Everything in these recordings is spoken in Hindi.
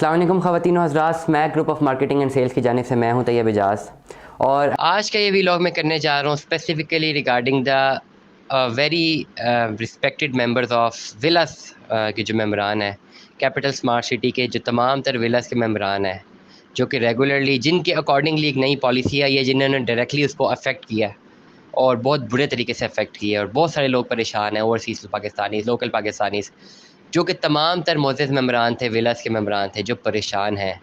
अस्सलाम वालेकुम ख़वातीन और हज़रात, Smack group of marketing and sales की जानिब से मैं हूं तैयब एजाज। और आज का ये व्लॉग मैं करने जा रहा हूं specifically regarding the very respected members of विलास के जो मेम्बरान हैं, कैपिटल स्मार्ट सिटी के जो तमाम तर विलास के मेम्बरान हैं, जो कि रेगुलरली जिनके अकॉर्डिंगली एक नई पॉलिसी आई है जिन्होंने डायरेक्टली उसको अफेक्ट किया है और बहुत बुरे तरीके से अफेक्ट किया है और बहुत सारे लोग परेशान हैं, ओवरसीज़ पाकिस्तानीज़, लोकल पाकिस्तानीज़, जो कि तमाम तर मोअज़्ज़ज़ मेम्बरान थे, विलास के मेम्बरान थे, जो परेशान हैं।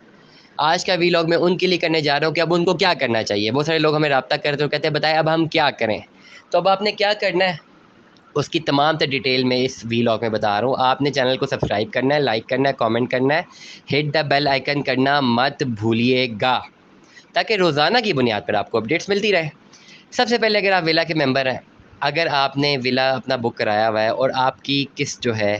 आज का व्लॉग मैं उनके लिए करने जा रहा हूँ कि अब उनको क्या करना चाहिए। बहुत सारे लोग हमें रब्ता करते और कहते हैं बताएं अब हम क्या करें। तो अब आपने क्या करना है उसकी तमाम तर डिटेल में इस व्लॉग में बता रहा हूँ। आपने चैनल को सब्सक्राइब करना है, लाइक करना है, कमेंट करना है, हिट द बेल आइकन करना मत भूलिएगा, ताकि रोज़ाना की बुनियाद पर आपको अपडेट्स मिलती रहे। सबसे पहले अगर आप विला के मेंबर हैं, अगर आपने विला अपना बुक कराया हुआ है और आपकी किस्त जो है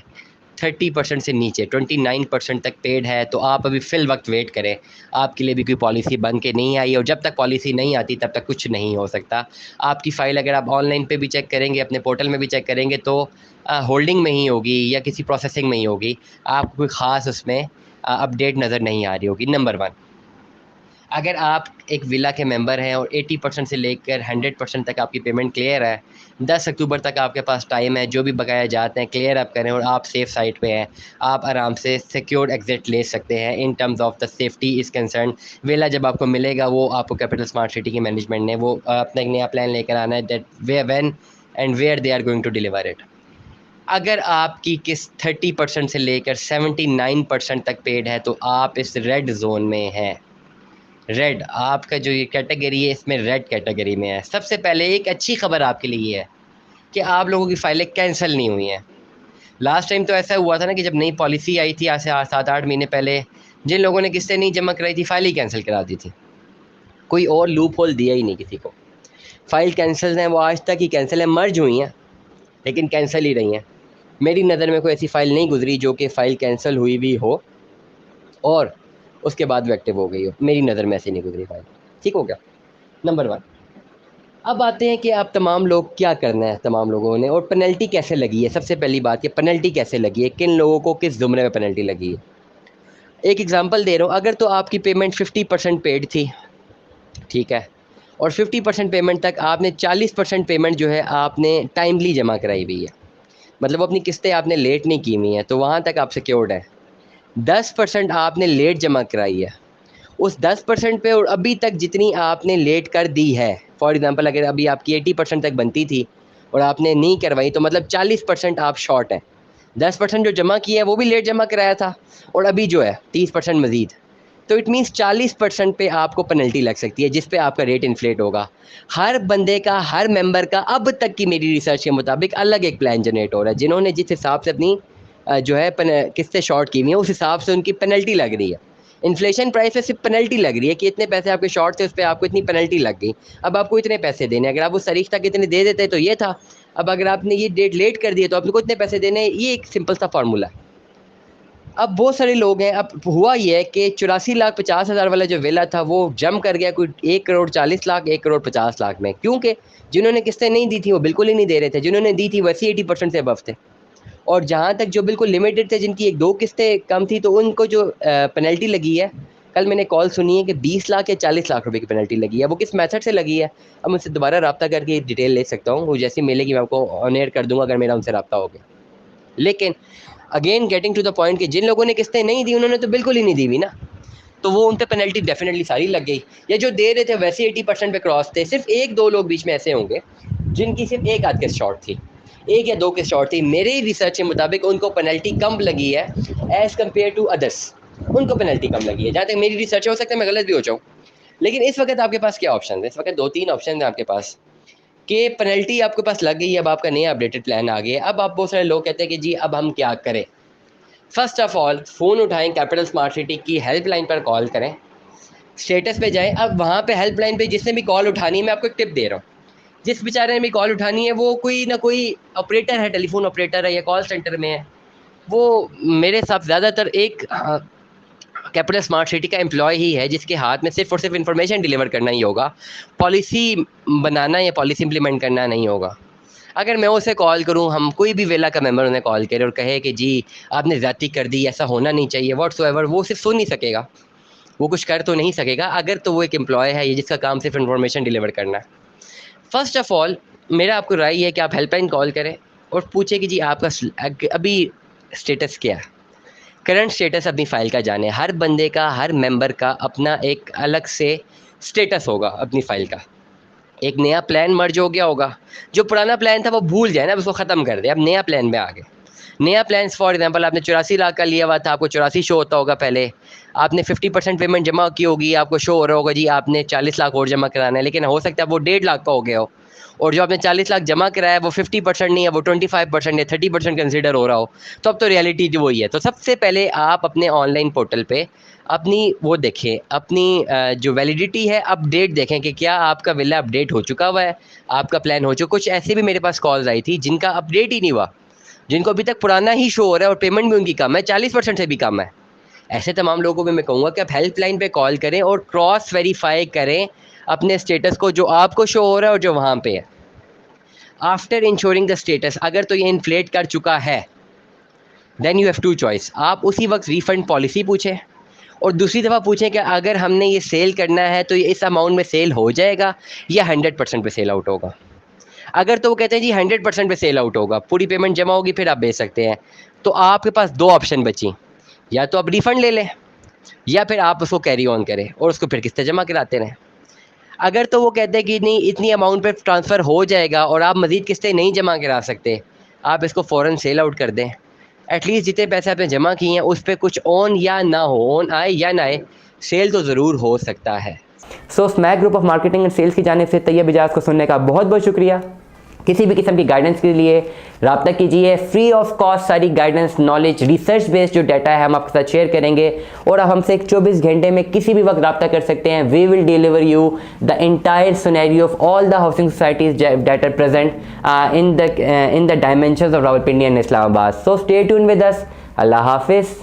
30% से नीचे 29% तक पेड है, तो आप अभी फ़िल वक्त वेट करें। आपके लिए भी कोई पॉलिसी बन के नहीं आई, और जब तक पॉलिसी नहीं आती तब तक कुछ नहीं हो सकता। आपकी फ़ाइल अगर आप ऑनलाइन पे भी चेक करेंगे, अपने पोर्टल में भी चेक करेंगे, तो होल्डिंग में ही होगी या किसी प्रोसेसिंग में ही होगी। आपको कोई ख़ास उसमें अपडेट नज़र नहीं आ रही होगी। नंबर 1, अगर आप एक विला के मेंबर हैं और 80% से लेकर 100% तक आपकी पेमेंट क्लियर है, 10 अक्टूबर तक आपके पास टाइम है, जो भी बकाया जाते हैं क्लियर अप करें और आप सेफ़ साइड पे हैं, आप आराम से सिक्योर्ड एग्ज़िट ले सकते हैं in terms of the safety is concern. Villa जब आपको मिलेगा, वो आपको कैपिटल स्मार्ट सिटी की मैनेजमेंट ने वो अपना एक नया प्लान लेकर आना है, that way when and where they are going to deliver it. अगर आपकी किस्त 30% से लेकर 79% तक पेड है, तो आप इस रेड जोन में हैं। रेड, आपका जो ये कैटेगरी है इसमें रेड कैटेगरी में है। सबसे पहले एक अच्छी खबर आपके लिए ये है कि आप लोगों की फ़ाइलें कैंसिल नहीं हुई हैं। लास्ट टाइम तो ऐसा हुआ था ना कि जब नई पॉलिसी आई थी आज से 7-8 महीने पहले, जिन लोगों ने किस्तें नहीं जमा कराई थी फ़ाइल ही कैंसिल करा दी थी। कोई और लूप होल दिया ही नहीं किसी को। फ़ाइल कैंसिल हैं, वो आज तक ही कैंसिल हैं, मर्ज हुई हैं लेकिन कैंसिल ही रही हैं। मेरी नज़र में कोई ऐसी फ़ाइल नहीं गुजरी जो कि फ़ाइल कैंसिल हुई भी हो और उसके बाद वो एक्टिव हो गई हो। मेरी नज़र में ऐसी नहीं गुजरी फ़ाइल। ठीक हो गया, नंबर 1। अब आते हैं कि आप तमाम लोग क्या करना है, तमाम लोगों ने, और पेनल्टी कैसे लगी है। सबसे पहली बात, कि पेनल्टी कैसे लगी है, किन लोगों को किस ज़ुमरे में पेनल्टी लगी है। एक एग्जांपल दे रहा हूँ, अगर तो आपकी पेमेंट 50% पेड थी, ठीक है, और 50% पेमेंट तक आपने 40% पेमेंट जो है आपने टाइमली जमा कराई हुई है, मतलब अपनी किस्तें आपने लेट नहीं की हुई हैं, तो वहाँ तक आप सिक्योर्ड है। 10% आपने लेट जमा कराई है, उस 10% पे और अभी तक जितनी आपने लेट कर दी है, फॉर एग्जांपल अगर अभी आपकी 80% तक बनती थी और आपने नहीं करवाई, तो मतलब 40% आप शॉर्ट हैं। 10% जो जमा किया है वो भी लेट जमा कराया था, और अभी जो है 30% मज़ीद, तो इट मीन्स 40% पे आपको पेनल्टी लग सकती है, जिस पे आपका रेट इन्फ्लेट होगा। हर बंदे का, हर मेंबर का अब तक की मेरी रिसर्च के मुताबिक अलग एक प्लान जनरेट हो रहा है। जिन्होंने जिस हिसाब से अपनी जो है किस्तें शॉर्ट की हुई हैं, उस हिसाब से उनकी पेनल्टी लग रही है। इन्फ्लेशन प्राइस पे सिर्फ पेनल्टी लग रही है कि इतने पैसे आपके शॉर्ट थे, उस पर आपको इतनी पेनल्टी लग गई। अब आपको इतने पैसे देने, अगर आप उस तारीख तक इतने दे देते तो ये था। अब अगर आपने ये डेट लेट कर दी तो आपको इतने पैसे देने, ये एक सिंपल सा फार्मूला है। अब बहुत सारे लोग हैं, अब हुआ ये है कि 84,50,000 वाला जो विला था वो जम कर गया कोई 1,40,00,000, 1,50,00,000 में, क्योंकि जिन्होंने किस्तें नहीं दी थी वो बिल्कुल ही नहीं दे रहे थे, जिन्होंने दी थी वैसे 80% से अबव थे, और जहाँ तक जो बिल्कुल लिमिटेड थे, जिनकी 1-2 किस्तें कम थी, तो उनको जो पेनल्टी लगी है, कल मैंने कॉल सुनी है कि 20 लाख या 40 लाख रुपए की पेनल्टी लगी है। वो किस मेथड से लगी है, अब मुझसे दोबारा रब्ता करके डिटेल ले सकता हूँ, वो जैसी मिलेगी मैं आपको ऑन एयर कर दूंगा अगर मेरा उनसे रब्ता हो गया। लेकिन again getting to the point कि जिन लोगों ने किस्तें नहीं दी उन्होंने तो बिल्कुल ही नहीं दी हुई ना, तो वो उन पे पेनल्टी डेफिनेटली सारी लग गई। या जो दे रहे थे वैसे 80% पे क्रॉस थे, सिर्फ 1-2 लोग बीच में ऐसे होंगे जिनकी सिर्फ एक आध किस्त शॉर्ट थी, 1 या 2 किस्त शॉर्ट थी। मेरी रिसर्च के मुताबिक उनको पेनल्टी कम लगी है एज़ कम्पेयर टू अदर्स, उनको पेनल्टी कम लगी है, जहाँ तक मेरी रिसर्च है। हो सकता है मैं गलत भी हो जाऊँ, लेकिन इस वक्त आपके पास क्या ऑप्शन है? इस वक्त 2-3 ऑप्शन हैं आपके पास कि पेनल्टी आपके पास लग गई है, अब आपका नया अपडेटेड प्लान आ गया है। अब आप, बहुत सारे लोग कहते हैं कि जी अब हम क्या करें। फर्स्ट ऑफ ऑल, फ़ोन उठाएं, कैपिटल स्मार्ट सिटी की हेल्पलाइन पर कॉल करें, स्टेटस पे जाएं। अब वहाँ पे हेल्पलाइन पे जिसने भी कॉल उठानी है, मैं आपको एक टिप दे रहा हूँ, जिस बेचारे ने भी कॉल उठानी है वो कोई ना कोई ऑपरेटर है, टेलीफोन ऑपरेटर है या कॉल सेंटर में है, वो मेरे हिसाब से ज़्यादातर एक कैपिटल स्मार्ट सिटी का एम्प्लॉय ही है, जिसके हाथ में सिर्फ और सिर्फ इन्फॉर्मेशन डिलीवर करना ही होगा, पॉलिसी बनाना या पॉलिसी इंप्लीमेंट करना नहीं होगा। अगर मैं उसे कॉल करूं, हम कोई भी वेला का मेंबर उन्हें कॉल करे और कहे कि जी आपने ज़्यादती कर दी, ऐसा होना नहीं चाहिए, व्हाट्सएवर, वो सिर्फ सुन नहीं सकेगा, वो कुछ कर तो नहीं सकेगा अगर तो वो एक एम्प्लॉय है ये जिसका काम सिर्फ इन्फॉर्मेशन डिलीवर करना है। फर्स्ट ऑफ ऑल मेरा आपको राय है कि आप हेल्पलाइन कॉल करें और पूछे कि जी आपका अभी स्टेटस क्या है, करंट स्टेटस अपनी फ़ाइल का जाने। हर बंदे का, हर मेंबर का अपना एक अलग से स्टेटस होगा अपनी फ़ाइल का। एक नया प्लान मर्ज हो गया होगा, जो पुराना प्लान था वो भूल जाए ना, अब उसको ख़त्म कर दे, अब नया प्लान में आ गए। नया प्लान फॉर एग्जांपल आपने 84 लाख का लिया हुआ था, आपको 84 शो होता होगा, पहले आपने 50% पेमेंट जमा की होगी, आपको शो हो रहा होगा जी आपने 40 लाख और जमा कराना है, लेकिन हो सकता है वो 1.5 लाख का हो गया हो, और जो आपने 40 लाख जमा कराया है वो 50% नहीं है, वो 25% या 30% कंसिडर हो रहा हो, तो अब तो रियलिटी जो वही है। तो सबसे पहले आप अपने ऑनलाइन पोर्टल पे अपनी वो देखें, अपनी जो वैलिडिटी है, अपडेट देखें कि क्या आपका विला अपडेट हो चुका हुआ है, आपका प्लान हो चुका। कुछ ऐसे भी मेरे पास कॉल्स आई थी जिनका अपडेट ही नहीं हुआ, जिनको अभी तक पुराना ही शो हो रहा है और पेमेंट भी उनकी कम है, 40% से भी कम है। ऐसे तमाम लोगों को भी मैं कहूँगा कि आप हेल्पलाइन पे कॉल करें और क्रॉस वेरीफाई करें अपने स्टेटस को, जो आपको शो हो रहा है और जो वहाँ पे है। आफ्टर इंश्योरिंग द स्टेटस, अगर तो ये इन्फ्लेट कर चुका है, then you have two choice, आप उसी वक्त रिफ़ंड पॉलिसी पूछें, और दूसरी दफ़ा पूछें कि अगर हमने ये सेल करना है तो ये इस अमाउंट में सेल हो जाएगा या 100% पे सेल आउट होगा। अगर तो वो कहते हैं जी 100% पे सेल आउट होगा, पूरी पेमेंट जमा होगी फिर आप बेच सकते हैं, तो आपके पास दो ऑप्शन बची, या तो आप रिफ़ंड ले लें या फिर आप उसको कैरी ऑन करें और उसको फिर किस्तें जमा कराते रहें। अगर तो वो कहते हैं कि नहीं इतनी अमाउंट पे ट्रांसफ़र हो जाएगा और आप मज़ीद किस्तें नहीं जमा करा सकते, आप इसको फ़ौरन सेल आउट कर दें। एटलीस्ट जितने पैसे आपने जमा किए हैं उस पे कुछ ऑन या ना हो, ऑन आए या ना आए, सेल तो ज़रूर हो सकता है। So Smack group of marketing and sales की जानिब से तैयब इजाज़ को सुनने का बहुत बहुत शुक्रिया। किसी भी किस्म की गाइडेंस के लिए रब्ता कीजिए, फ्री ऑफ कॉस्ट सारी गाइडेंस, नॉलेज, रिसर्च बेस्ड जो डाटा है हम आपके साथ शेयर करेंगे, और आप हमसे 24 घंटे में किसी भी वक्त रब्ता कर सकते हैं। We will deliver you the entire scenario of all the housing societies that are present in the dimensions of Rawalpindi and Islamabad. So stay tune with us. अल्लाह हाफिज़।